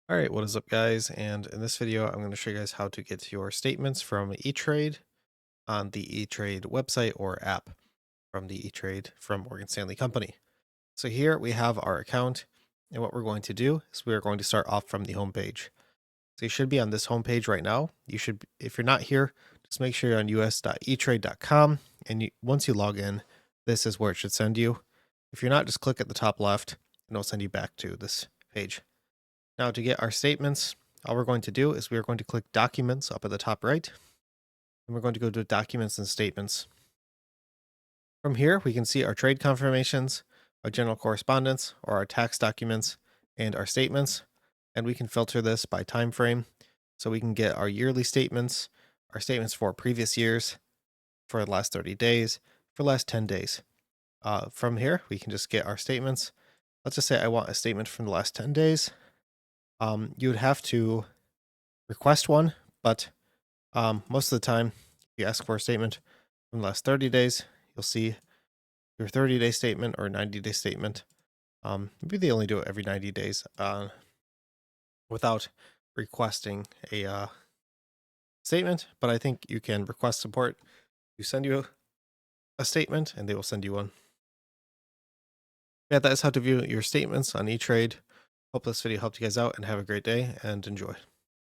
All right, what is up, guys? And in this video, I'm going to show you guys how to get your statements from E-Trade on the E-Trade website or app from the E-Trade from Morgan Stanley Company. So here we have our account, and what we're going to do is we are going to start off from the home page. So you should be on this home page right now. You should, if you're not here, just make sure you're on us.etrade.com, and once you log in, this is where it should send you. If you're not, just click at the top left, and it'll send you back to this page. Now to get our statements, all we're going to do is we are going to click Documents up at the top right, and we're going to go to Documents and Statements. From here, we can see our trade confirmations, our general correspondence, or our tax documents, and our statements, and we can filter this by time frame, so we can get our yearly statements, our statements for previous years, for the last 30 days, for the last 10 days. From here, we can just get our statements. Let's just say I want a statement from the last 10 days. You would have to request one, but most of the time, if you ask for a statement from the last 30 days, you'll see your 30-day statement or 90-day statement. Maybe they only do it every 90 days without requesting a statement, but I think you can request support to send you a statement and they will send you one. Yeah, that is how to view your statements on E-Trade. Hope this video helped you guys out and have a great day and enjoy.